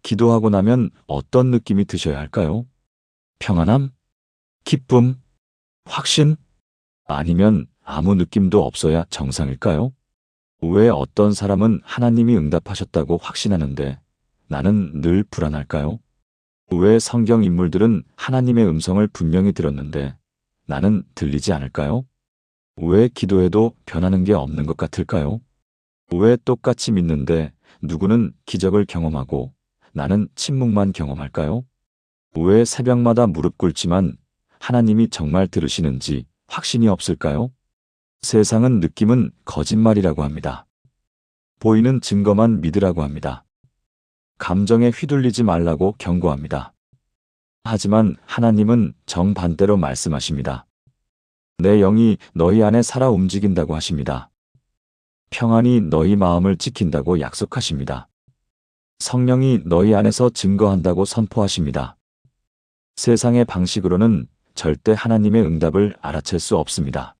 기도하고 나면 어떤 느낌이 드셔야 할까요? 평안함? 기쁨? 확신? 아니면 아무 느낌도 없어야 정상일까요? 왜 어떤 사람은 하나님이 응답하셨다고 확신하는데 나는 늘 불안할까요? 왜 성경 인물들은 하나님의 음성을 분명히 들었는데 나는 들리지 않을까요? 왜 기도해도 변하는 게 없는 것 같을까요? 왜 똑같이 믿는데 누구는 기적을 경험하고 나는 침묵만 경험할까요? 왜 새벽마다 무릎 꿇지만 하나님이 정말 들으시는지 확신이 없을까요? 세상은 느낌은 거짓말이라고 합니다. 보이는 증거만 믿으라고 합니다. 감정에 휘둘리지 말라고 경고합니다. 하지만 하나님은 정반대로 말씀하십니다. 내 영이 너희 안에 살아 움직인다고 하십니다. 평안이 너희 마음을 지킨다고 약속하십니다. 성령이 너희 안에서 증거한다고 선포하십니다. 세상의 방식으로는 절대 하나님의 응답을 알아챌 수 없습니다.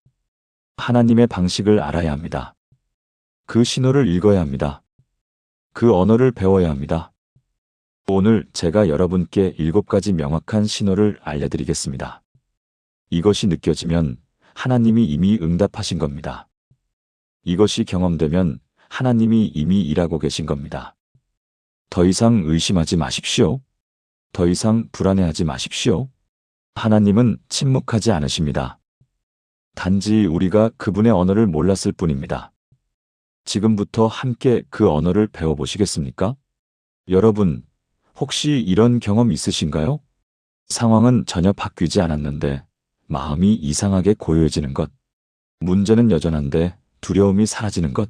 하나님의 방식을 알아야 합니다. 그 신호를 읽어야 합니다. 그 언어를 배워야 합니다. 오늘 제가 여러분께 7가지 명확한 신호를 알려드리겠습니다. 이것이 느껴지면 하나님이 이미 응답하신 겁니다. 이것이 경험되면 하나님이 이미 일하고 계신 겁니다. 더 이상 의심하지 마십시오. 더 이상 불안해하지 마십시오. 하나님은 침묵하지 않으십니다. 단지 우리가 그분의 언어를 몰랐을 뿐입니다. 지금부터 함께 그 언어를 배워보시겠습니까? 여러분, 혹시 이런 경험 있으신가요? 상황은 전혀 바뀌지 않았는데 마음이 이상하게 고요해지는 것. 문제는 여전한데 두려움이 사라지는 것.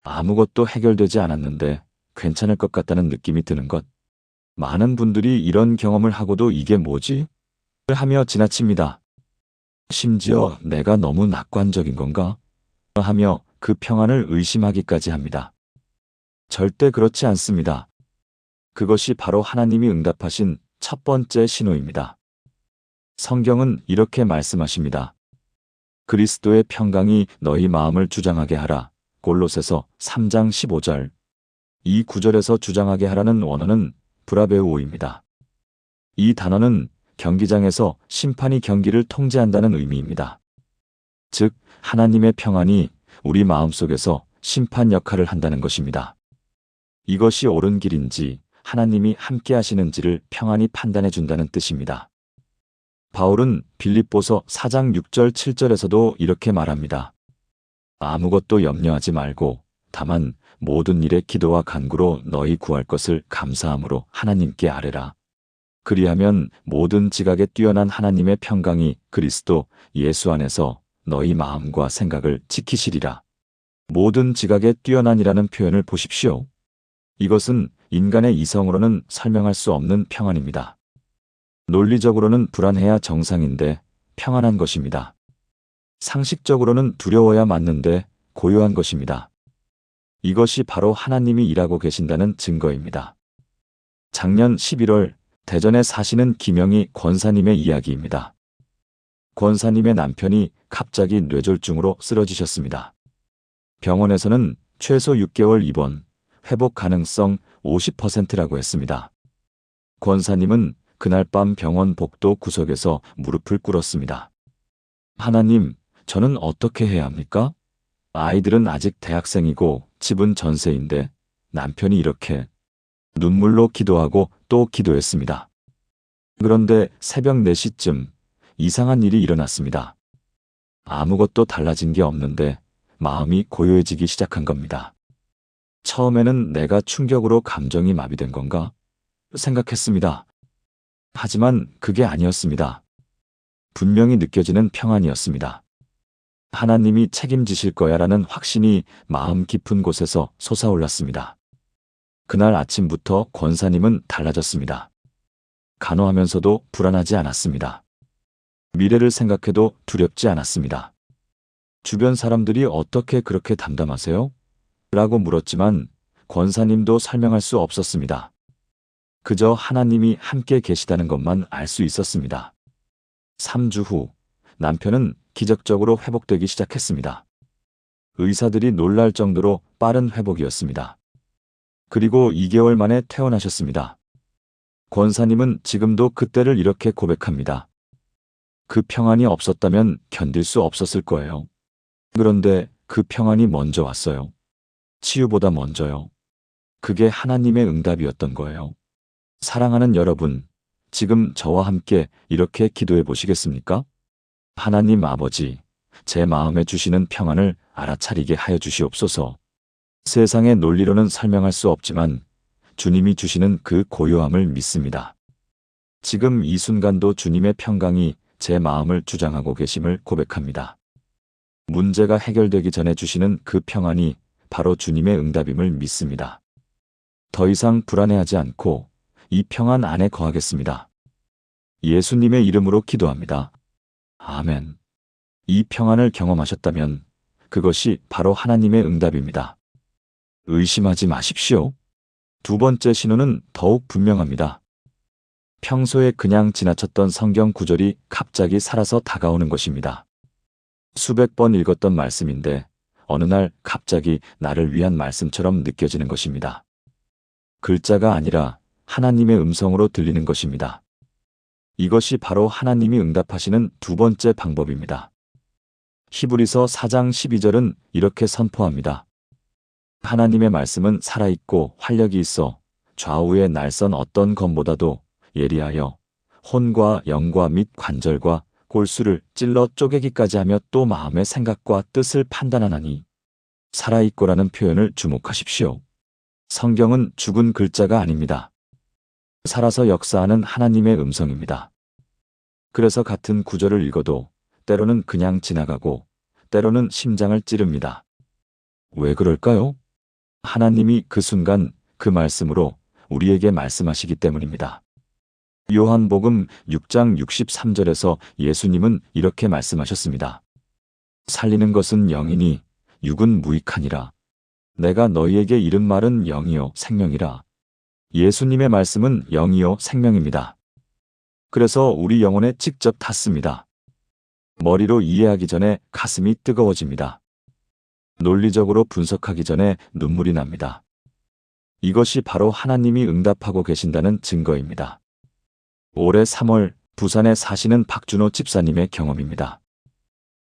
아무것도 해결되지 않았는데 괜찮을 것 같다는 느낌이 드는 것. 많은 분들이 이런 경험을 하고도 이게 뭐지? 하며 지나칩니다. 심지어 내가 너무 낙관적인 건가? 하며 그 평안을 의심하기까지 합니다. 절대 그렇지 않습니다. 그것이 바로 하나님이 응답하신 첫 번째 신호입니다. 성경은 이렇게 말씀하십니다. 그리스도의 평강이 너희 마음을 주장하게 하라. 골로새서 3장 15절. 이 구절에서 주장하게 하라는 원어는 브라베우오입니다. 이 단어는 경기장에서 심판이 경기를 통제한다는 의미입니다. 즉, 하나님의 평안이 우리 마음속에서 심판 역할을 한다는 것입니다. 이것이 옳은 길인지 하나님이 함께 하시는지를 평안히 판단해 준다는 뜻입니다. 바울은 빌립보서 4장 6절 7절에서도 이렇게 말합니다. 아무것도 염려하지 말고 다만 모든 일에 기도와 간구로 너희 구할 것을 감사함으로 하나님께 아뢰라. 그리하면 모든 지각에 뛰어난 하나님의 평강이 그리스도 예수 안에서 너희 마음과 생각을 지키시리라. 모든 지각에 뛰어난이라는 표현을 보십시오. 이것은 인간의 이성으로는 설명할 수 없는 평안입니다. 논리적으로는 불안해야 정상인데 평안한 것입니다. 상식적으로는 두려워야 맞는데 고요한 것입니다. 이것이 바로 하나님이 일하고 계신다는 증거입니다. 작년 11월 대전에 사시는 김영희 권사님의 이야기입니다. 권사님의 남편이 갑자기 뇌졸중으로 쓰러지셨습니다. 병원에서는 최소 6개월 입원, 회복 가능성 50%라고 했습니다. 권사님은 그날 밤 병원 복도 구석에서 무릎을 꿇었습니다. 하나님, 저는 어떻게 해야 합니까? 아이들은 아직 대학생이고 집은 전세인데 남편이 이렇게 눈물로 기도하고 또 기도했습니다. 그런데 새벽 4시쯤 이상한 일이 일어났습니다. 아무것도 달라진 게 없는데 마음이 고요해지기 시작한 겁니다. 처음에는 내가 충격으로 감정이 마비된 건가 생각했습니다. 하지만 그게 아니었습니다. 분명히 느껴지는 평안이었습니다. 하나님이 책임지실 거야라는 확신이 마음 깊은 곳에서 솟아올랐습니다. 그날 아침부터 권사님은 달라졌습니다. 간호하면서도 불안하지 않았습니다. 미래를 생각해도 두렵지 않았습니다. 주변 사람들이 어떻게 그렇게 담담하세요? 라고 물었지만 권사님도 설명할 수 없었습니다. 그저 하나님이 함께 계시다는 것만 알 수 있었습니다. 3주 후 남편은 기적적으로 회복되기 시작했습니다. 의사들이 놀랄 정도로 빠른 회복이었습니다. 그리고 2개월 만에 퇴원하셨습니다. 권사님은 지금도 그때를 이렇게 고백합니다. 그 평안이 없었다면 견딜 수 없었을 거예요. 그런데 그 평안이 먼저 왔어요. 치유보다 먼저요. 그게 하나님의 응답이었던 거예요. 사랑하는 여러분, 지금 저와 함께 이렇게 기도해 보시겠습니까? 하나님 아버지, 제 마음에 주시는 평안을 알아차리게 하여 주시옵소서. 세상의 논리로는 설명할 수 없지만 주님이 주시는 그 고요함을 믿습니다. 지금 이 순간도 주님의 평강이 제 마음을 주장하고 계심을 고백합니다. 문제가 해결되기 전에 주시는 그 평안이 바로 주님의 응답임을 믿습니다. 더 이상 불안해하지 않고 이 평안 안에 거하겠습니다. 예수님의 이름으로 기도합니다. 아멘. 이 평안을 경험하셨다면 그것이 바로 하나님의 응답입니다. 의심하지 마십시오. 두 번째 신호는 더욱 분명합니다. 평소에 그냥 지나쳤던 성경 구절이 갑자기 살아서 다가오는 것입니다. 수백 번 읽었던 말씀인데 어느 날 갑자기 나를 위한 말씀처럼 느껴지는 것입니다. 글자가 아니라 하나님의 음성으로 들리는 것입니다. 이것이 바로 하나님이 응답하시는 두 번째 방법입니다. 히브리서 4장 12절은 이렇게 선포합니다. 하나님의 말씀은 살아있고 활력이 있어 좌우의 날선 어떤 검보다도 예리하여 혼과 영과 및 관절과 골수를 찔러 쪼개기까지 하며 또 마음의 생각과 뜻을 판단하나니. 살아있고라는 표현을 주목하십시오. 성경은 죽은 글자가 아닙니다. 살아서 역사하는 하나님의 음성입니다. 그래서 같은 구절을 읽어도 때로는 그냥 지나가고 때로는 심장을 찌릅니다. 왜 그럴까요? 하나님이 그 순간 그 말씀으로 우리에게 말씀하시기 때문입니다. 요한복음 6장 63절에서 예수님은 이렇게 말씀하셨습니다. 살리는 것은 영이니 육은 무익하니라. 내가 너희에게 이른 말은 영이요 생명이라. 예수님의 말씀은 영이요 생명입니다. 그래서 우리 영혼에 직접 닿습니다. 머리로 이해하기 전에 가슴이 뜨거워집니다. 논리적으로 분석하기 전에 눈물이 납니다. 이것이 바로 하나님이 응답하고 계신다는 증거입니다. 올해 3월 부산에 사시는 박준호 집사님의 경험입니다.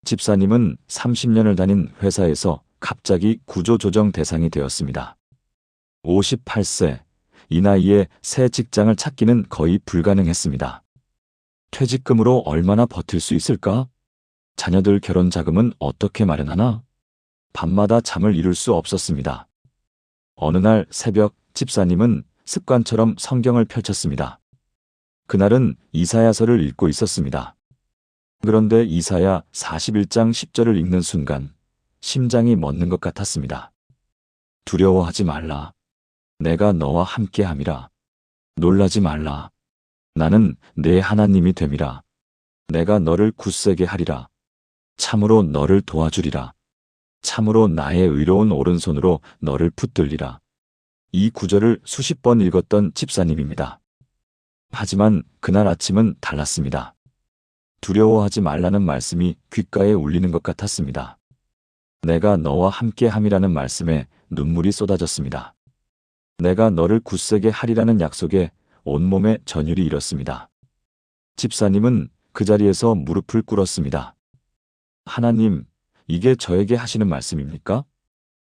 집사님은 30년을 다닌 회사에서 갑자기 구조조정 대상이 되었습니다. 58세, 이 나이에 새 직장을 찾기는 거의 불가능했습니다. 퇴직금으로 얼마나 버틸 수 있을까? 자녀들 결혼 자금은 어떻게 마련하나? 밤마다 잠을 이룰 수 없었습니다. 어느 날 새벽 집사님은 습관처럼 성경을 펼쳤습니다. 그날은 이사야서를 읽고 있었습니다. 그런데 이사야 41장 10절을 읽는 순간 심장이 멎는 것 같았습니다. 두려워하지 말라. 내가 너와 함께함이라. 놀라지 말라. 나는 내 하나님이 됨이라. 내가 너를 굳세게 하리라. 참으로 너를 도와주리라. 참으로 나의 의로운 오른손으로 너를 붙들리라. 이 구절을 수십 번 읽었던 집사님입니다. 하지만 그날 아침은 달랐습니다. 두려워하지 말라는 말씀이 귓가에 울리는 것 같았습니다. 내가 너와 함께함이라는 말씀에 눈물이 쏟아졌습니다. 내가 너를 굳세게 하리라는 약속에 온몸에 전율이 일었습니다. 집사님은 그 자리에서 무릎을 꿇었습니다. 하나님, 이게 저에게 하시는 말씀입니까?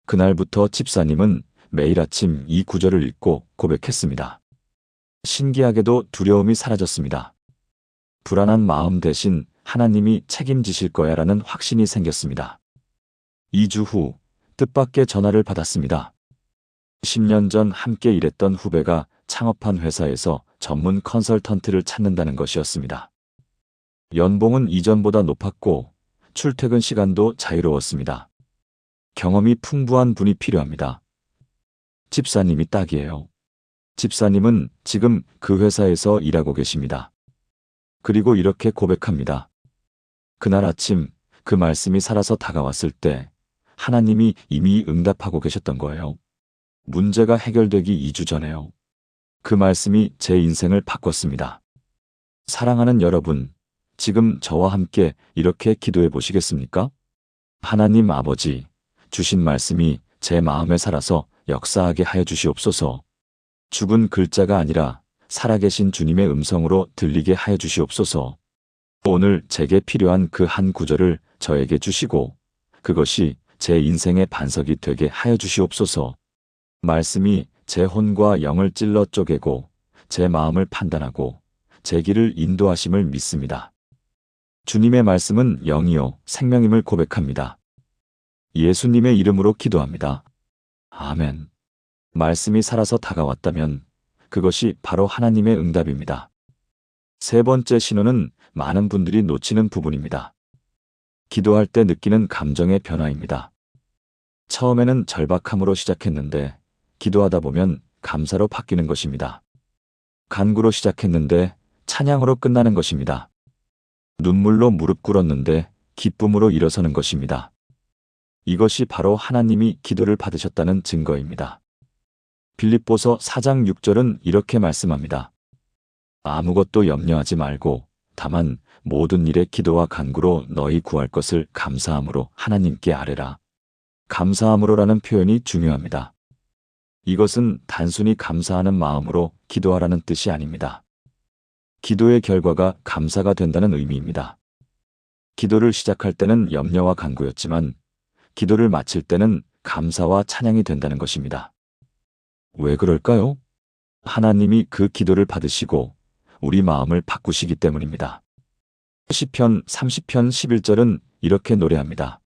그날부터 집사님은 매일 아침 이 구절을 읽고 고백했습니다. 신기하게도 두려움이 사라졌습니다. 불안한 마음 대신 하나님이 책임지실 거야라는 확신이 생겼습니다. 2주 후 뜻밖의 전화를 받았습니다. 10년 전 함께 일했던 후배가 창업한 회사에서 전문 컨설턴트를 찾는다는 것이었습니다. 연봉은 이전보다 높았고 출퇴근 시간도 자유로웠습니다. 경험이 풍부한 분이 필요합니다. 집사님이 딱이에요. 집사님은 지금 그 회사에서 일하고 계십니다. 그리고 이렇게 고백합니다. 그날 아침 그 말씀이 살아서 다가왔을 때 하나님이 이미 응답하고 계셨던 거예요. 문제가 해결되기 2주 전에요. 그 말씀이 제 인생을 바꿨습니다. 사랑하는 여러분, 지금 저와 함께 이렇게 기도해 보시겠습니까? 하나님 아버지, 주신 말씀이 제 마음에 살아서 역사하게 하여 주시옵소서. 죽은 글자가 아니라 살아계신 주님의 음성으로 들리게 하여 주시옵소서. 오늘 제게 필요한 그 한 구절을 저에게 주시고 그것이 제 인생의 반석이 되게 하여 주시옵소서. 말씀이 제 혼과 영을 찔러 쪼개고 제 마음을 판단하고 제 길을 인도하심을 믿습니다. 주님의 말씀은 영이요 생명임을 고백합니다. 예수님의 이름으로 기도합니다. 아멘. 말씀이 살아서 다가왔다면 그것이 바로 하나님의 응답입니다. 세 번째 신호는 많은 분들이 놓치는 부분입니다. 기도할 때 느끼는 감정의 변화입니다. 처음에는 절박함으로 시작했는데 기도하다 보면 감사로 바뀌는 것입니다. 간구로 시작했는데 찬양으로 끝나는 것입니다. 눈물로 무릎 꿇었는데 기쁨으로 일어서는 것입니다. 이것이 바로 하나님이 기도를 받으셨다는 증거입니다. 빌립보서 4장 6절은 이렇게 말씀합니다. 아무것도 염려하지 말고 다만 모든 일에 기도와 간구로 너희 구할 것을 감사함으로 하나님께 아뢰라. 감사함으로라는 표현이 중요합니다. 이것은 단순히 감사하는 마음으로 기도하라는 뜻이 아닙니다. 기도의 결과가 감사가 된다는 의미입니다. 기도를 시작할 때는 염려와 간구였지만 기도를 마칠 때는 감사와 찬양이 된다는 것입니다. 왜 그럴까요? 하나님이 그 기도를 받으시고 우리 마음을 바꾸시기 때문입니다. 시편 30편 11절은 이렇게 노래합니다.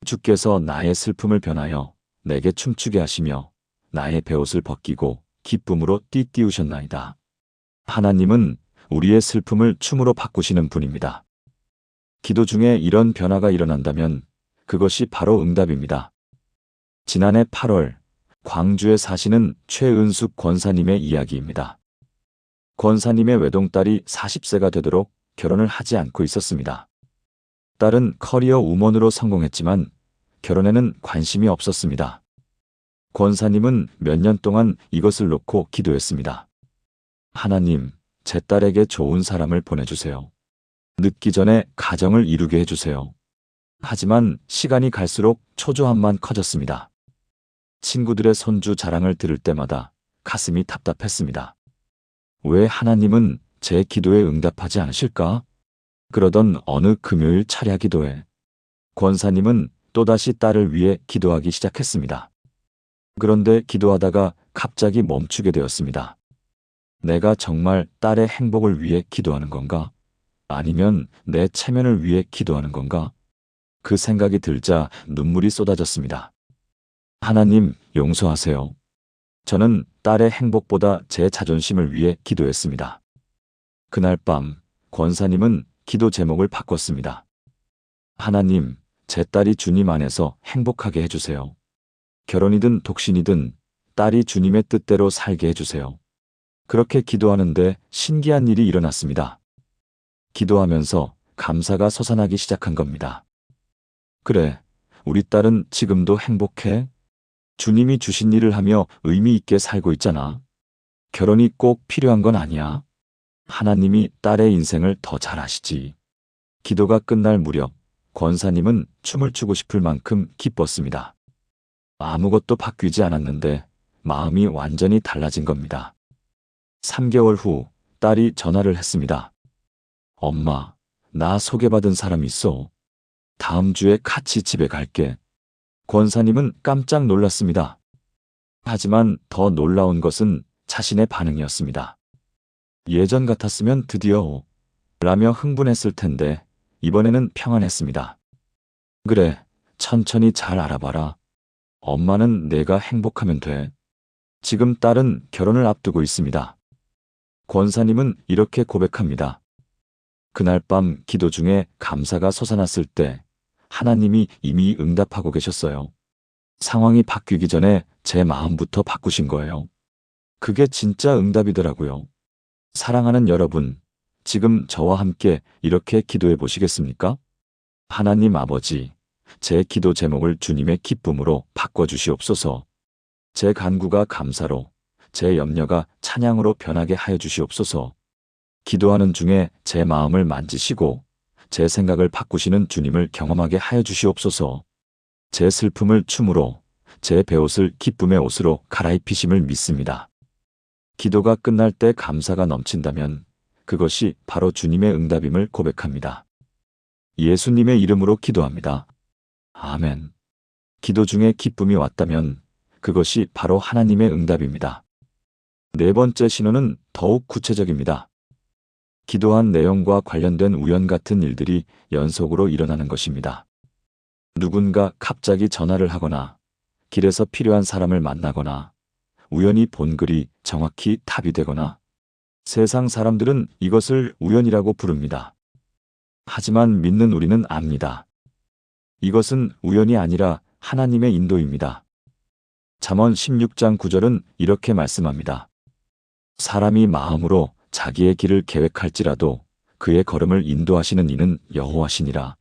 주께서 나의 슬픔을 변하여 내게 춤추게 하시며 나의 베옷을 벗기고 기쁨으로 띠띠우셨나이다. 하나님은 우리의 슬픔을 춤으로 바꾸시는 분입니다. 기도 중에 이런 변화가 일어난다면 그것이 바로 응답입니다. 지난해 8월 광주에 사시는 최은숙 권사님의 이야기입니다. 권사님의 외동딸이 40세가 되도록 결혼을 하지 않고 있었습니다. 딸은 커리어 우먼으로 성공했지만 결혼에는 관심이 없었습니다. 권사님은 몇 년 동안 이것을 놓고 기도했습니다. 하나님, 제 딸에게 좋은 사람을 보내주세요. 늦기 전에 가정을 이루게 해주세요. 하지만 시간이 갈수록 초조함만 커졌습니다. 친구들의 손주 자랑을 들을 때마다 가슴이 답답했습니다. 왜 하나님은 제 기도에 응답하지 않으실까? 그러던 어느 금요일 차례 기도회, 권사님은 또다시 딸을 위해 기도하기 시작했습니다. 그런데 기도하다가 갑자기 멈추게 되었습니다. 내가 정말 딸의 행복을 위해 기도하는 건가? 아니면 내 체면을 위해 기도하는 건가? 그 생각이 들자 눈물이 쏟아졌습니다. 하나님, 용서하세요. 저는 딸의 행복보다 제 자존심을 위해 기도했습니다. 그날 밤, 권사님은 기도 제목을 바꿨습니다. 하나님, 제 딸이 주님 안에서 행복하게 해주세요. 결혼이든 독신이든 딸이 주님의 뜻대로 살게 해주세요. 그렇게 기도하는데 신기한 일이 일어났습니다. 기도하면서 감사가 솟아나기 시작한 겁니다. 그래, 우리 딸은 지금도 행복해? 주님이 주신 일을 하며 의미 있게 살고 있잖아. 결혼이 꼭 필요한 건 아니야. 하나님이 딸의 인생을 더 잘 아시지. 기도가 끝날 무렵 권사님은 춤을 추고 싶을 만큼 기뻤습니다. 아무것도 바뀌지 않았는데 마음이 완전히 달라진 겁니다. 3개월 후 딸이 전화를 했습니다. 엄마, 나 소개받은 사람 있어. 다음 주에 같이 집에 갈게. 권사님은 깜짝 놀랐습니다. 하지만 더 놀라운 것은 자신의 반응이었습니다. 예전 같았으면 드디어 라며 흥분했을 텐데 이번에는 평안했습니다. 그래, 천천히 잘 알아봐라. 엄마는 내가 행복하면 돼. 지금 딸은 결혼을 앞두고 있습니다. 권사님은 이렇게 고백합니다. 그날 밤 기도 중에 감사가 솟아났을 때 하나님이 이미 응답하고 계셨어요. 상황이 바뀌기 전에 제 마음부터 바꾸신 거예요. 그게 진짜 응답이더라고요. 사랑하는 여러분, 지금 저와 함께 이렇게 기도해 보시겠습니까? 하나님 아버지, 제 기도 제목을 주님의 기쁨으로 바꿔주시옵소서. 제 간구가 감사로, 제 염려가 찬양으로 변하게 하여 주시옵소서. 기도하는 중에 제 마음을 만지시고 제 생각을 바꾸시는 주님을 경험하게 하여 주시옵소서. 제 슬픔을 춤으로, 제 베옷을 기쁨의 옷으로 갈아입히심을 믿습니다. 기도가 끝날 때 감사가 넘친다면 그것이 바로 주님의 응답임을 고백합니다. 예수님의 이름으로 기도합니다. 아멘. 기도 중에 기쁨이 왔다면 그것이 바로 하나님의 응답입니다. 네 번째 신호는 더욱 구체적입니다. 기도한 내용과 관련된 우연 같은 일들이 연속으로 일어나는 것입니다. 누군가 갑자기 전화를 하거나 길에서 필요한 사람을 만나거나 우연히 본 글이 정확히 답이 되거나 세상 사람들은 이것을 우연이라고 부릅니다. 하지만 믿는 우리는 압니다. 이것은 우연이 아니라 하나님의 인도입니다. 잠언 16장 9절은 이렇게 말씀합니다. 사람이 마음으로 자기의 길을 계획할지라도 그의 걸음을 인도하시는 이는 여호와시니라.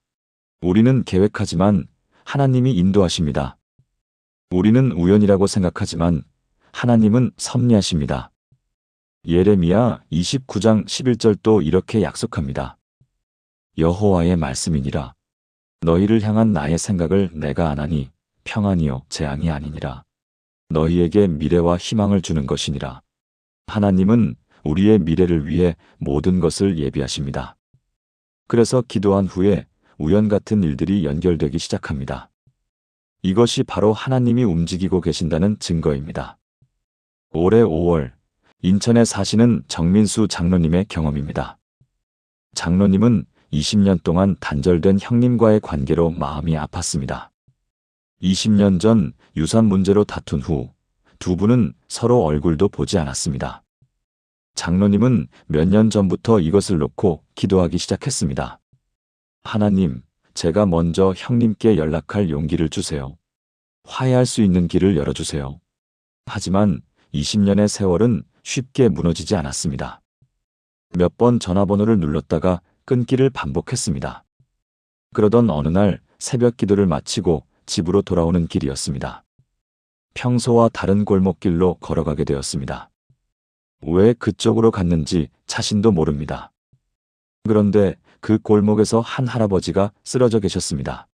우리는 계획하지만 하나님이 인도하십니다. 우리는 우연이라고 생각하지만 하나님은 섭리하십니다. 예레미야 29장 11절도 이렇게 약속합니다. 여호와의 말씀이니라. 너희를 향한 나의 생각을 내가 아나니 평안이요 재앙이 아니니라. 너희에게 미래와 희망을 주는 것이니라. 하나님은 우리의 미래를 위해 모든 것을 예비하십니다. 그래서 기도한 후에 우연 같은 일들이 연결되기 시작합니다. 이것이 바로 하나님이 움직이고 계신다는 증거입니다. 올해 5월 인천에 사시는 정민수 장로님의 경험입니다. 장로님은 20년 동안 단절된 형님과의 관계로 마음이 아팠습니다. 20년 전 유산 문제로 다툰 후 두 분은 서로 얼굴도 보지 않았습니다. 장로님은 몇 년 전부터 이것을 놓고 기도하기 시작했습니다. 하나님, 제가 먼저 형님께 연락할 용기를 주세요. 화해할 수 있는 길을 열어주세요. 하지만 20년의 세월은 쉽게 무너지지 않았습니다. 몇 번 전화번호를 눌렀다가 끊기를 반복했습니다. 그러던 어느 날 새벽 기도를 마치고 집으로 돌아오는 길이었습니다. 평소와 다른 골목길로 걸어가게 되었습니다. 왜 그쪽으로 갔는지 자신도 모릅니다. 그런데 그 골목에서 한 할아버지가 쓰러져 계셨습니다.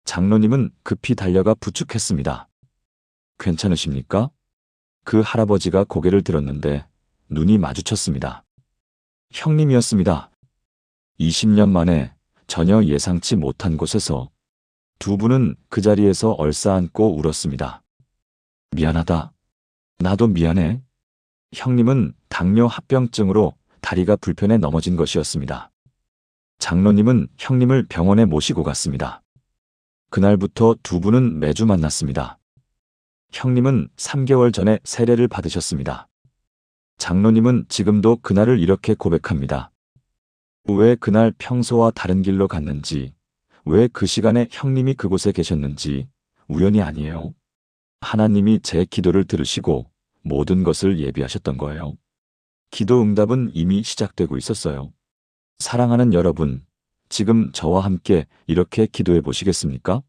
장로님은 급히 달려가 부축했습니다. 괜찮으십니까? 그 할아버지가 고개를 들었는데 눈이 마주쳤습니다. 형님이었습니다. 20년 만에 전혀 예상치 못한 곳에서 두 분은 그 자리에서 얼싸안고 울었습니다. 미안하다. 나도 미안해. 형님은 당뇨 합병증으로 다리가 불편해 넘어진 것이었습니다. 장로님은 형님을 병원에 모시고 갔습니다. 그날부터 두 분은 매주 만났습니다. 형님은 3개월 전에 세례를 받으셨습니다. 장로님은 지금도 그날을 이렇게 고백합니다. 왜 그날 평소와 다른 길로 갔는지, 왜 그 시간에 형님이 그곳에 계셨는지 우연이 아니에요. 하나님이 제 기도를 들으시고 모든 것을 예비하셨던 거예요. 기도 응답은 이미 시작되고 있었어요. 사랑하는 여러분, 지금 저와 함께 이렇게 기도해 보시겠습니까?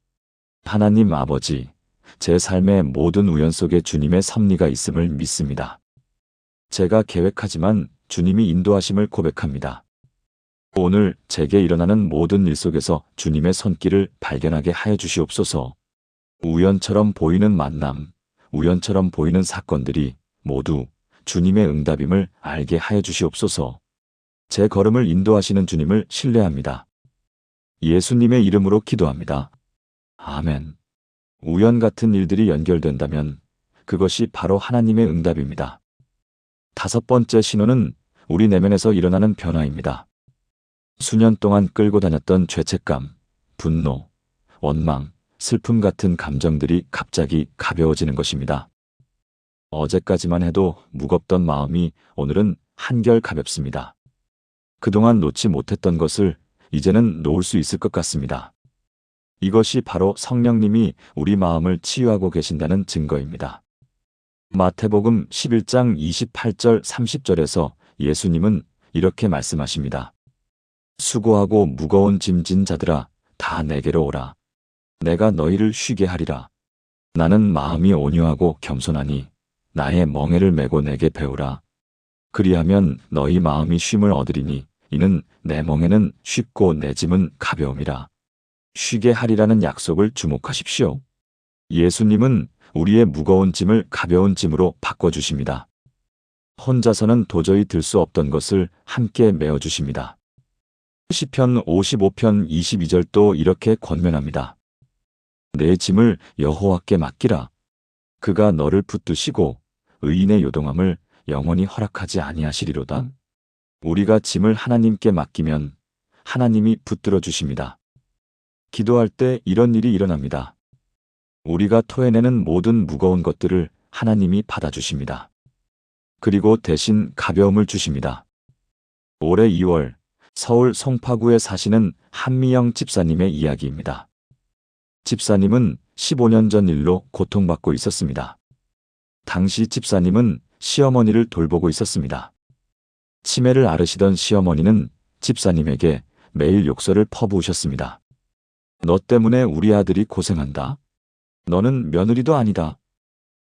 하나님 아버지, 제 삶의 모든 우연 속에 주님의 섭리가 있음을 믿습니다. 제가 계획하지만 주님이 인도하심을 고백합니다. 오늘 제게 일어나는 모든 일 속에서 주님의 손길을 발견하게 하여 주시옵소서. 우연처럼 보이는 만남, 우연처럼 보이는 사건들이 모두 주님의 응답임을 알게 하여 주시옵소서. 제 걸음을 인도하시는 주님을 신뢰합니다. 예수님의 이름으로 기도합니다. 아멘. 우연 같은 일들이 연결된다면 그것이 바로 하나님의 응답입니다. 다섯 번째 신호는 우리 내면에서 일어나는 변화입니다. 수년 동안 끌고 다녔던 죄책감, 분노, 원망, 슬픔 같은 감정들이 갑자기 가벼워지는 것입니다. 어제까지만 해도 무겁던 마음이 오늘은 한결 가볍습니다. 그동안 놓지 못했던 것을 이제는 놓을 수 있을 것 같습니다. 이것이 바로 성령님이 우리 마음을 치유하고 계신다는 증거입니다. 마태복음 11장 28절 30절에서 예수님은 이렇게 말씀하십니다. 수고하고 무거운 짐진 자들아 다 내게로 오라. 내가 너희를 쉬게 하리라. 나는 마음이 온유하고 겸손하니 나의 멍에를 메고 내게 배우라. 그리하면 너희 마음이 쉼을 얻으리니 이는 내 멍에는 쉽고 내 짐은 가벼움이라. 쉬게 하리라는 약속을 주목하십시오. 예수님은 우리의 무거운 짐을 가벼운 짐으로 바꿔주십니다. 혼자서는 도저히 들 수 없던 것을 함께 메어주십니다. 시편 55편 22절도 이렇게 권면합니다. 내 짐을 여호와께 맡기라. 그가 너를 붙드시고 의인의 요동함을 영원히 허락하지 아니하시리로다. 우리가 짐을 하나님께 맡기면 하나님이 붙들어 주십니다. 기도할 때 이런 일이 일어납니다. 우리가 토해내는 모든 무거운 것들을 하나님이 받아주십니다. 그리고 대신 가벼움을 주십니다. 올해 2월 서울 송파구에 사시는 한미영 집사님의 이야기입니다. 집사님은 15년 전 일로 고통받고 있었습니다. 당시 집사님은 시어머니를 돌보고 있었습니다. 치매를 앓으시던 시어머니는 집사님에게 매일 욕설을 퍼부으셨습니다. 너 때문에 우리 아들이 고생한다. 너는 며느리도 아니다.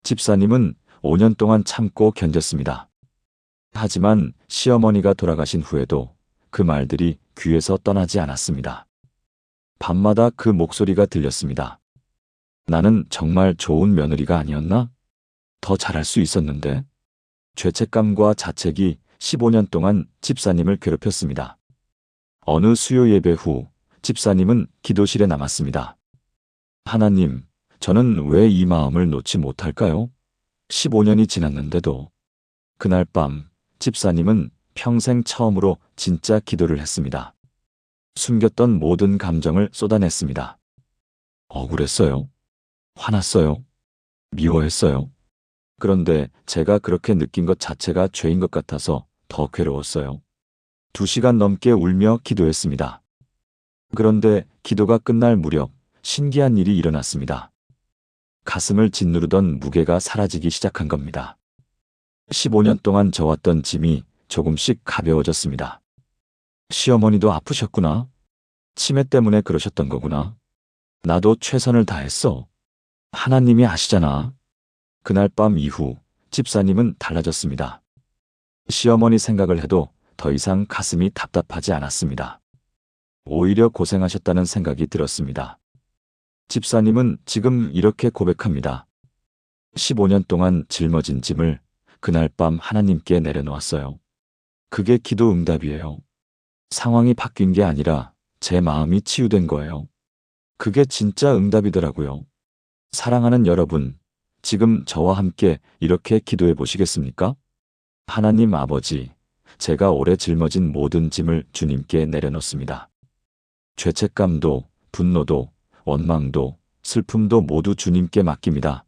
집사님은 5년 동안 참고 견뎠습니다. 하지만 시어머니가 돌아가신 후에도 그 말들이 귀에서 떠나지 않았습니다. 밤마다 그 목소리가 들렸습니다. 나는 정말 좋은 며느리가 아니었나? 더 잘할 수 있었는데. 죄책감과 자책이 15년 동안 집사님을 괴롭혔습니다. 어느 수요 예배 후 집사님은 기도실에 남았습니다. 하나님, 저는 왜 이 마음을 놓지 못할까요? 15년이 지났는데도. 그날 밤 집사님은 평생 처음으로 진짜 기도를 했습니다. 숨겼던 모든 감정을 쏟아냈습니다. 억울했어요. 화났어요. 미워했어요. 그런데 제가 그렇게 느낀 것 자체가 죄인 것 같아서 더 괴로웠어요. 2시간 넘게 울며 기도했습니다. 그런데 기도가 끝날 무렵 신기한 일이 일어났습니다. 가슴을 짓누르던 무게가 사라지기 시작한 겁니다. 15년 동안 져왔던 짐이 조금씩 가벼워졌습니다. 시어머니도 아프셨구나. 치매 때문에 그러셨던 거구나. 나도 최선을 다했어. 하나님이 아시잖아. 그날 밤 이후 집사님은 달라졌습니다. 시어머니 생각을 해도 더 이상 가슴이 답답하지 않았습니다. 오히려 고생하셨다는 생각이 들었습니다. 집사님은 지금 이렇게 고백합니다. 15년 동안 짊어진 짐을 그날 밤 하나님께 내려놓았어요. 그게 기도 응답이에요. 상황이 바뀐 게 아니라 제 마음이 치유된 거예요. 그게 진짜 응답이더라고요. 사랑하는 여러분, 지금 저와 함께 이렇게 기도해 보시겠습니까? 하나님 아버지, 제가 오래 짊어진 모든 짐을 주님께 내려놓습니다. 죄책감도, 분노도, 원망도, 슬픔도 모두 주님께 맡깁니다.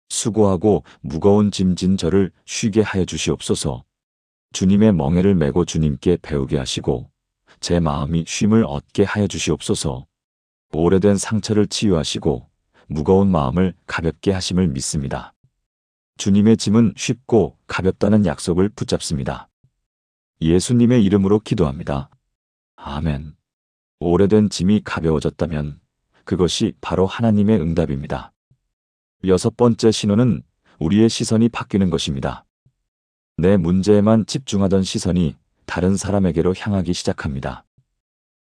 수고하고 무거운 짐진 저를 쉬게 하여 주시옵소서. 주님의 멍에를 메고 주님께 배우게 하시고 제 마음이 쉼을 얻게 하여 주시옵소서. 오래된 상처를 치유하시고 무거운 마음을 가볍게 하심을 믿습니다. 주님의 짐은 쉽고 가볍다는 약속을 붙잡습니다. 예수님의 이름으로 기도합니다. 아멘. 오래된 짐이 가벼워졌다면 그것이 바로 하나님의 응답입니다. 6번째 신호는 우리의 시선이 바뀌는 것입니다. 내 문제에만 집중하던 시선이 다른 사람에게로 향하기 시작합니다.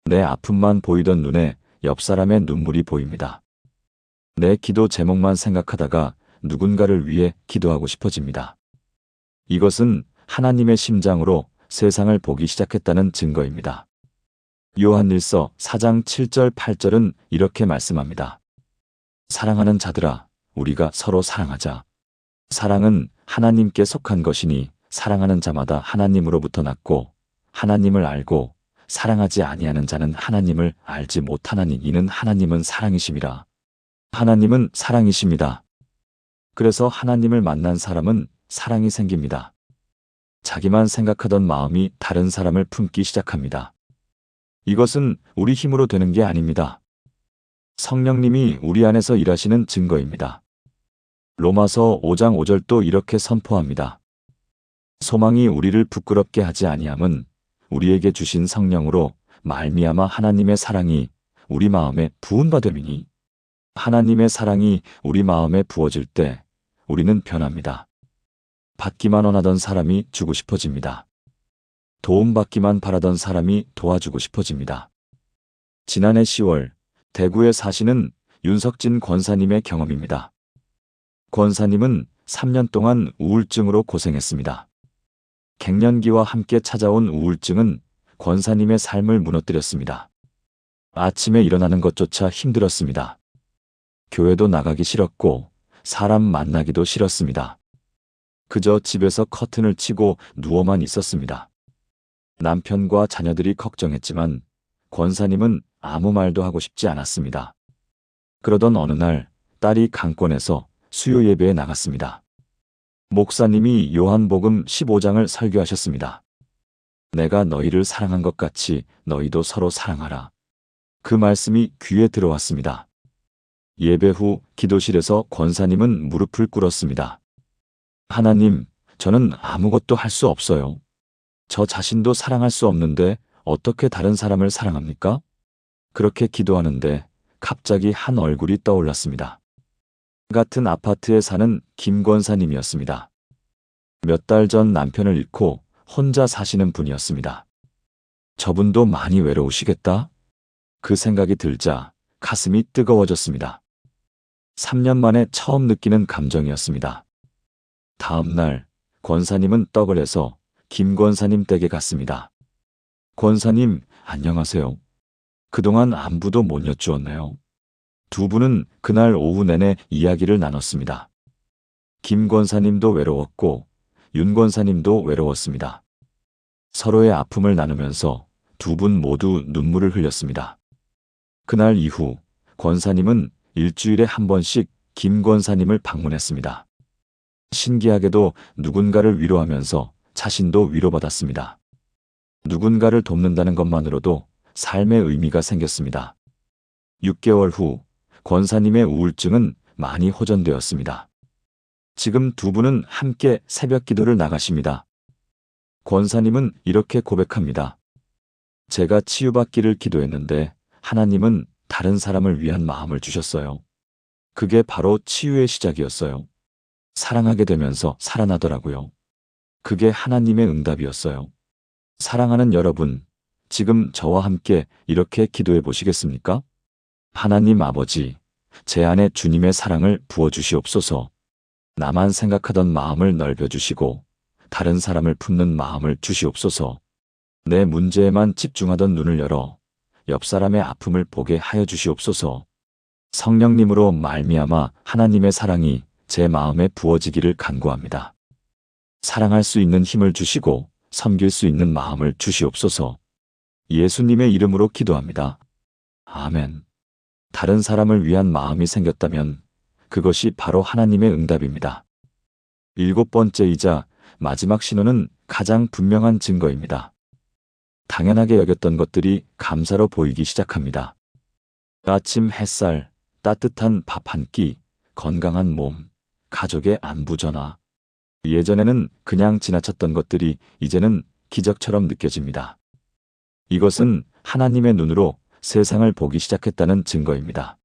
내 아픔만 보이던 눈에 옆 사람의 눈물이 보입니다. 내 기도 제목만 생각하다가 누군가를 위해 기도하고 싶어집니다. 이것은 하나님의 심장으로 세상을 보기 시작했다는 증거입니다. 요한일서 4장 7절 8절은 이렇게 말씀합니다. 사랑하는 자들아, 우리가 서로 사랑하자. 사랑은 하나님께 속한 것이니 사랑하는 자마다 하나님으로부터 났고 하나님을 알고 사랑하지 아니하는 자는 하나님을 알지 못하나니 이는 하나님은 사랑이심이라. 하나님은 사랑이십니다. 그래서 하나님을 만난 사람은 사랑이 생깁니다. 자기만 생각하던 마음이 다른 사람을 품기 시작합니다. 이것은 우리 힘으로 되는 게 아닙니다. 성령님이 우리 안에서 일하시는 증거입니다. 로마서 5장 5절도 이렇게 선포합니다. 소망이 우리를 부끄럽게 하지 아니함은 우리에게 주신 성령으로 말미암아 하나님의 사랑이 우리 마음에 부은 바 됨이니. 하나님의 사랑이 우리 마음에 부어질 때 우리는 변합니다. 받기만 원하던 사람이 주고 싶어집니다. 도움받기만 바라던 사람이 도와주고 싶어집니다. 지난해 10월 대구에 사시는 윤석진 권사님의 경험입니다. 권사님은 3년 동안 우울증으로 고생했습니다. 갱년기와 함께 찾아온 우울증은 권사님의 삶을 무너뜨렸습니다. 아침에 일어나는 것조차 힘들었습니다. 교회도 나가기 싫었고 사람 만나기도 싫었습니다. 그저 집에서 커튼을 치고 누워만 있었습니다. 남편과 자녀들이 걱정했지만 권사님은 아무 말도 하고 싶지 않았습니다. 그러던 어느 날 딸이 강권에서 수요 예배에 나갔습니다. 목사님이 요한복음 15장을 설교하셨습니다. 내가 너희를 사랑한 것 같이 너희도 서로 사랑하라. 그 말씀이 귀에 들어왔습니다. 예배 후 기도실에서 권사님은 무릎을 꿇었습니다. 하나님, 저는 아무것도 할 수 없어요. 저 자신도 사랑할 수 없는데 어떻게 다른 사람을 사랑합니까? 그렇게 기도하는데 갑자기 한 얼굴이 떠올랐습니다. 같은 아파트에 사는 김 권사님이었습니다. 몇 달 전 남편을 잃고 혼자 사시는 분이었습니다. 저분도 많이 외로우시겠다? 그 생각이 들자 가슴이 뜨거워졌습니다. 3년 만에 처음 느끼는 감정이었습니다. 다음 날 권사님은 떡을 해서 김 권사님 댁에 갔습니다. 권사님, 안녕하세요. 그동안 안부도 못 여쭈었네요. 두 분은 그날 오후 내내 이야기를 나눴습니다. 김 권사님도 외로웠고 윤 권사님도 외로웠습니다. 서로의 아픔을 나누면서 두 분 모두 눈물을 흘렸습니다. 그날 이후 권사님은 일주일에 한 번씩 김 권사님을 방문했습니다. 신기하게도 누군가를 위로하면서 자신도 위로받았습니다. 누군가를 돕는다는 것만으로도 삶의 의미가 생겼습니다. 6개월 후 권사님의 우울증은 많이 호전되었습니다. 지금 두 분은 함께 새벽 기도를 나가십니다. 권사님은 이렇게 고백합니다. 제가 치유받기를 기도했는데 하나님은 다른 사람을 위한 마음을 주셨어요. 그게 바로 치유의 시작이었어요. 사랑하게 되면서 살아나더라고요. 그게 하나님의 응답이었어요. 사랑하는 여러분, 지금 저와 함께 이렇게 기도해 보시겠습니까? 하나님 아버지, 제 안에 주님의 사랑을 부어주시옵소서. 나만 생각하던 마음을 넓혀주시고 다른 사람을 품는 마음을 주시옵소서. 내 문제에만 집중하던 눈을 열어 옆 사람의 아픔을 보게 하여 주시옵소서. 성령님으로 말미암아 하나님의 사랑이 제 마음에 부어지기를 간구합니다. 사랑할 수 있는 힘을 주시고 섬길 수 있는 마음을 주시옵소서. 예수님의 이름으로 기도합니다. 아멘. 다른 사람을 위한 마음이 생겼다면 그것이 바로 하나님의 응답입니다. 7번째이자 마지막 신호는 가장 분명한 증거입니다. 당연하게 여겼던 것들이 감사로 보이기 시작합니다. 아침 햇살, 따뜻한 밥 한 끼, 건강한 몸, 가족의 안부 전화. 예전에는 그냥 지나쳤던 것들이 이제는 기적처럼 느껴집니다. 이것은 하나님의 눈으로 세상을 보기 시작했다는 증거입니다.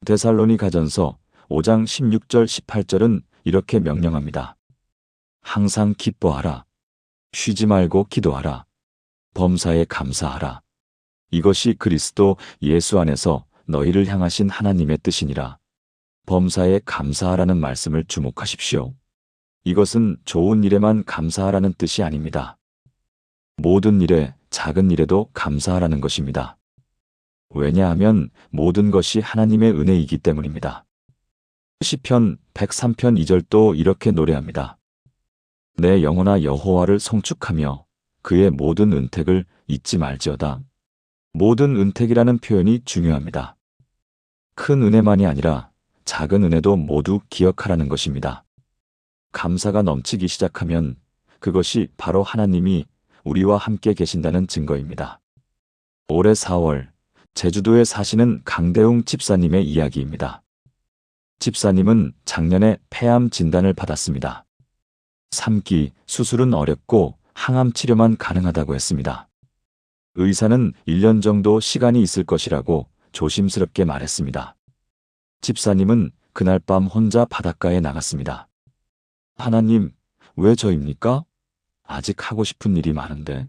데살로니가전서 5장 16절 18절은 이렇게 명령합니다. 항상 기뻐하라. 쉬지 말고 기도하라. 범사에 감사하라. 이것이 그리스도 예수 안에서 너희를 향하신 하나님의 뜻이니라. 범사에 감사하라는 말씀을 주목하십시오. 이것은 좋은 일에만 감사하라는 뜻이 아닙니다. 모든 일에, 작은 일에도 감사하라는 것입니다. 왜냐하면 모든 것이 하나님의 은혜이기 때문입니다. 시편 103편 2절도 이렇게 노래합니다. 내 영혼아 여호와를 송축하며 그의 모든 은택을 잊지 말지어다. 모든 은택이라는 표현이 중요합니다. 큰 은혜만이 아니라 작은 은혜도 모두 기억하라는 것입니다. 감사가 넘치기 시작하면 그것이 바로 하나님이 우리와 함께 계신다는 증거입니다. 올해 4월 제주도에 사시는 강대웅 집사님의 이야기입니다. 집사님은 작년에 폐암 진단을 받았습니다. 3기 수술은 어렵고 항암 치료만 가능하다고 했습니다. 의사는 1년 정도 시간이 있을 것이라고 조심스럽게 말했습니다. 집사님은 그날 밤 혼자 바닷가에 나갔습니다. 하나님, 왜 저입니까? 아직 하고 싶은 일이 많은데.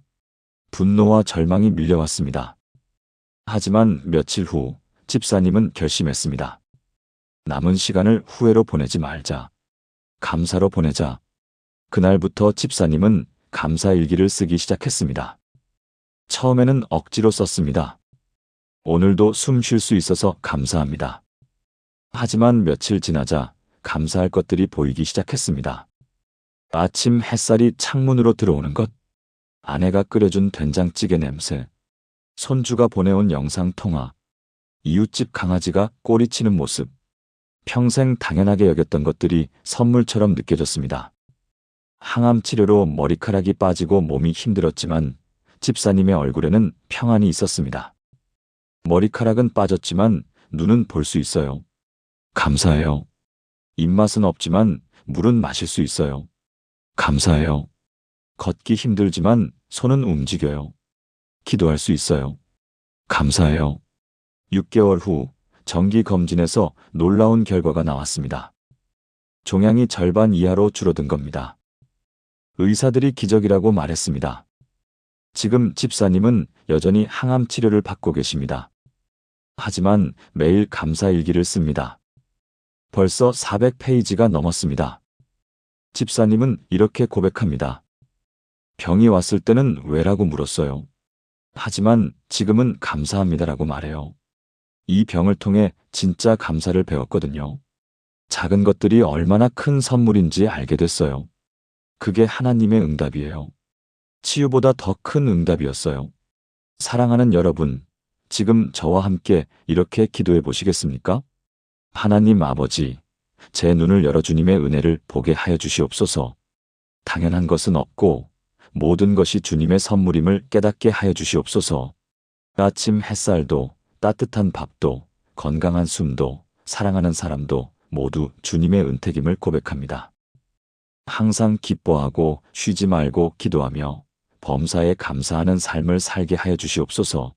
분노와 절망이 밀려왔습니다. 하지만 며칠 후 집사님은 결심했습니다. 남은 시간을 후회로 보내지 말자. 감사로 보내자. 그날부터 집사님은 감사 일기를 쓰기 시작했습니다. 처음에는 억지로 썼습니다. 오늘도 숨 쉴 수 있어서 감사합니다. 하지만 며칠 지나자 감사할 것들이 보이기 시작했습니다. 아침 햇살이 창문으로 들어오는 것, 아내가 끓여준 된장찌개 냄새, 손주가 보내온 영상 통화, 이웃집 강아지가 꼬리치는 모습, 평생 당연하게 여겼던 것들이 선물처럼 느껴졌습니다. 항암 치료로 머리카락이 빠지고 몸이 힘들었지만 집사님의 얼굴에는 평안이 있었습니다. 머리카락은 빠졌지만 눈은 볼 수 있어요. 감사해요. 입맛은 없지만 물은 마실 수 있어요. 감사해요. 걷기 힘들지만 손은 움직여요. 기도할 수 있어요. 감사해요. 6개월 후 정기 검진에서 놀라운 결과가 나왔습니다. 종양이 절반 이하로 줄어든 겁니다. 의사들이 기적이라고 말했습니다. 지금 집사님은 여전히 항암 치료를 받고 계십니다. 하지만 매일 감사일기를 씁니다. 벌써 400페이지가 넘었습니다. 집사님은 이렇게 고백합니다. 병이 왔을 때는 왜라고 물었어요. 하지만 지금은 감사합니다라고 말해요. 이 병을 통해 진짜 감사를 배웠거든요. 작은 것들이 얼마나 큰 선물인지 알게 됐어요. 그게 하나님의 응답이에요. 치유보다 더 큰 응답이었어요. 사랑하는 여러분, 지금 저와 함께 이렇게 기도해 보시겠습니까? 하나님 아버지, 제 눈을 열어 주님의 은혜를 보게 하여 주시옵소서. 당연한 것은 없고 모든 것이 주님의 선물임을 깨닫게 하여 주시옵소서. 아침 햇살도 따뜻한 밥도 건강한 숨도 사랑하는 사람도 모두 주님의 은택임을 고백합니다. 항상 기뻐하고 쉬지 말고 기도하며 범사에 감사하는 삶을 살게 하여 주시옵소서.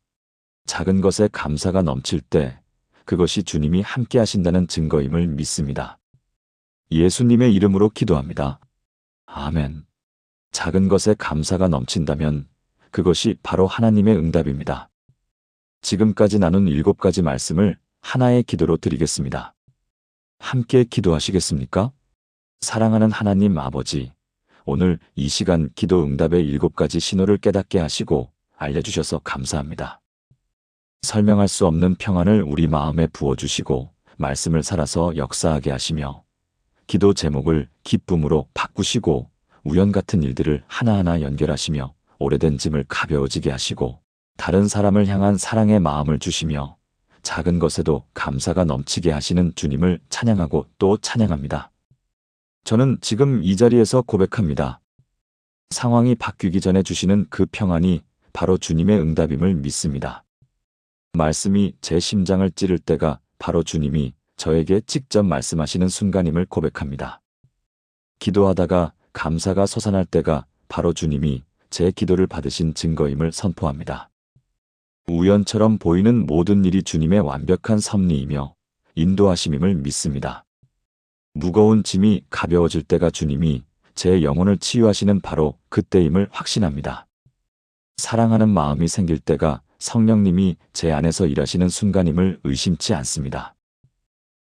작은 것에 감사가 넘칠 때 그것이 주님이 함께 하신다는 증거임을 믿습니다. 예수님의 이름으로 기도합니다. 아멘. 작은 것에 감사가 넘친다면 그것이 바로 하나님의 응답입니다. 지금까지 나눈 7가지 말씀을 하나의 기도로 드리겠습니다. 함께 기도하시겠습니까? 사랑하는 하나님 아버지, 오늘 이 시간 기도 응답의 7가지 신호를 깨닫게 하시고 알려주셔서 감사합니다. 설명할 수 없는 평안을 우리 마음에 부어주시고 말씀을 살아서 역사하게 하시며 기도 제목을 기쁨으로 바꾸시고 우연 같은 일들을 하나하나 연결하시며 오래된 짐을 가벼워지게 하시고 다른 사람을 향한 사랑의 마음을 주시며 작은 것에도 감사가 넘치게 하시는 주님을 찬양하고 또 찬양합니다. 저는 지금 이 자리에서 고백합니다. 상황이 바뀌기 전에 주시는 그 평안이 바로 주님의 응답임을 믿습니다. 말씀이 제 심장을 찌를 때가 바로 주님이 저에게 직접 말씀하시는 순간임을 고백합니다. 기도하다가 감사가 솟아날 때가 바로 주님이 제 기도를 받으신 증거임을 선포합니다. 우연처럼 보이는 모든 일이 주님의 완벽한 섭리이며 인도하심임을 믿습니다. 무거운 짐이 가벼워질 때가 주님이 제 영혼을 치유하시는 바로 그때임을 확신합니다. 사랑하는 마음이 생길 때가 성령님이 제 안에서 일하시는 순간임을 의심치 않습니다.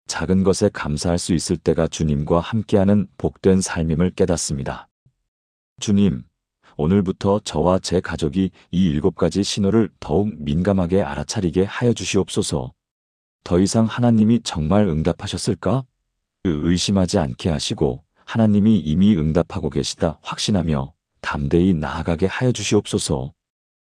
작은 것에 감사할 수 있을 때가 주님과 함께하는 복된 삶임을 깨닫습니다. 주님, 오늘부터 저와 제 가족이 이 7가지 신호를 더욱 민감하게 알아차리게 하여 주시옵소서. 더 이상 하나님이 정말 응답하셨을까? 의심하지 않게 하시고 하나님이 이미 응답하고 계시다 확신하며 담대히 나아가게 하여 주시옵소서.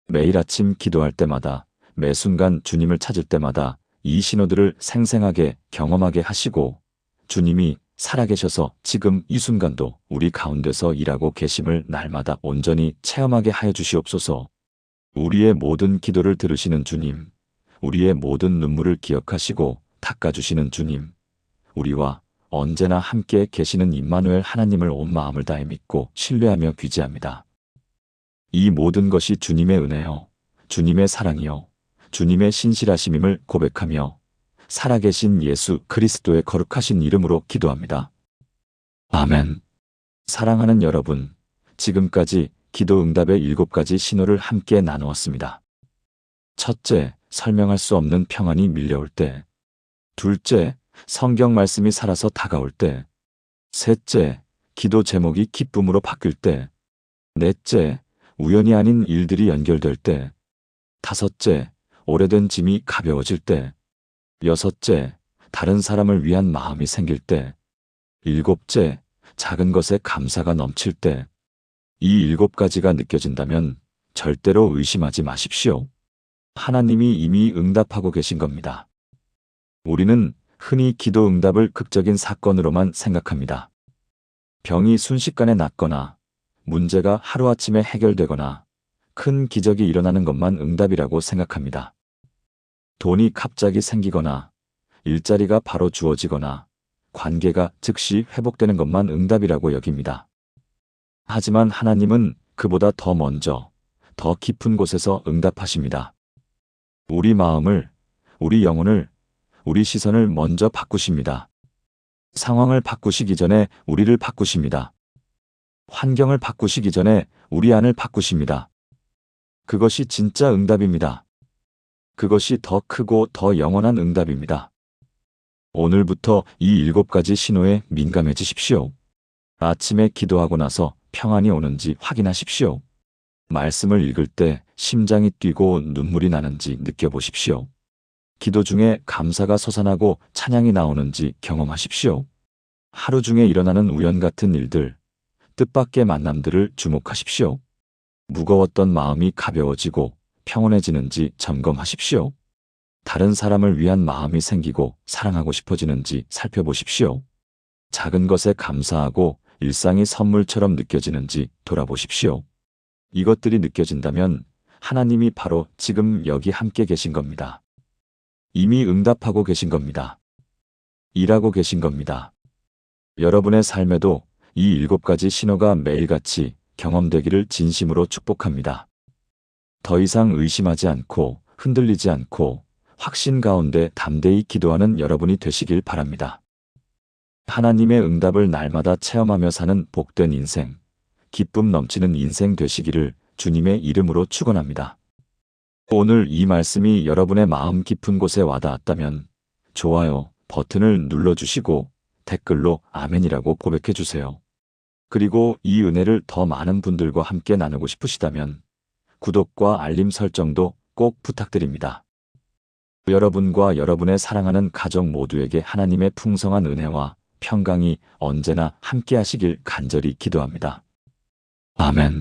매일 아침 기도할 때마다 매 순간 주님을 찾을 때마다 이 신호들을 생생하게 경험하게 하시고 주님이 살아계셔서 지금 이 순간도 우리 가운데서 일하고 계심을 날마다 온전히 체험하게 하여 주시옵소서. 우리의 모든 기도를 들으시는 주님, 우리의 모든 눈물을 기억하시고 닦아주시는 주님, 우리와 언제나 함께 계시는 임마누엘 하나님을 온 마음을 다해 믿고 신뢰하며 귀지합니다. 이 모든 것이 주님의 은혜요, 주님의 사랑이요, 주님의 신실하심임을 고백하며 살아계신 예수 그리스도의 거룩하신 이름으로 기도합니다. 아멘. 사랑하는 여러분, 지금까지 기도 응답의 7가지 신호를 함께 나누었습니다. 첫째, 설명할 수 없는 평안이 밀려올 때. 둘째, 성경 말씀이 살아서 다가올 때. 셋째, 기도 제목이 기쁨으로 바뀔 때. 넷째, 우연이 아닌 일들이 연결될 때. 다섯째, 오래된 짐이 가벼워질 때. 여섯째, 다른 사람을 위한 마음이 생길 때. 일곱째, 작은 것에 감사가 넘칠 때. 이 일곱 가지가 느껴진다면 절대로 의심하지 마십시오. 하나님이 이미 응답하고 계신 겁니다. 우리는 흔히 기도 응답을 극적인 사건으로만 생각합니다. 병이 순식간에 낫거나, 문제가 하루아침에 해결되거나, 큰 기적이 일어나는 것만 응답이라고 생각합니다. 돈이 갑자기 생기거나, 일자리가 바로 주어지거나, 관계가 즉시 회복되는 것만 응답이라고 여깁니다. 하지만 하나님은 그보다 더 먼저, 더 깊은 곳에서 응답하십니다. 우리 마음을, 우리 영혼을, 우리 시선을 먼저 바꾸십니다. 상황을 바꾸시기 전에 우리를 바꾸십니다. 환경을 바꾸시기 전에 우리 안을 바꾸십니다. 그것이 진짜 응답입니다. 그것이 더 크고 더 영원한 응답입니다. 오늘부터 이 일곱 가지 신호에 민감해지십시오. 아침에 기도하고 나서 평안이 오는지 확인하십시오. 말씀을 읽을 때 심장이 뛰고 눈물이 나는지 느껴보십시오. 기도 중에 감사가 솟아나고 찬양이 나오는지 경험하십시오. 하루 중에 일어나는 우연 같은 일들, 뜻밖의 만남들을 주목하십시오. 무거웠던 마음이 가벼워지고 평온해지는지 점검하십시오. 다른 사람을 위한 마음이 생기고 사랑하고 싶어지는지 살펴보십시오. 작은 것에 감사하고 일상이 선물처럼 느껴지는지 돌아보십시오. 이것들이 느껴진다면 하나님이 바로 지금 여기 함께 계신 겁니다. 이미 응답하고 계신 겁니다. 일하고 계신 겁니다. 여러분의 삶에도 이 일곱 가지 신호가 매일같이 경험되기를 진심으로 축복합니다. 더 이상 의심하지 않고 흔들리지 않고 확신 가운데 담대히 기도하는 여러분이 되시길 바랍니다. 하나님의 응답을 날마다 체험하며 사는 복된 인생, 기쁨 넘치는 인생 되시기를 주님의 이름으로 축원합니다. 오늘 이 말씀이 여러분의 마음 깊은 곳에 와닿았다면 좋아요 버튼을 눌러주시고 댓글로 아멘이라고 고백해주세요. 그리고 이 은혜를 더 많은 분들과 함께 나누고 싶으시다면 구독과 알림 설정도 꼭 부탁드립니다. 여러분과 여러분의 사랑하는 가족 모두에게 하나님의 풍성한 은혜와 평강이 언제나 함께 하시길 간절히 기도합니다. 아멘.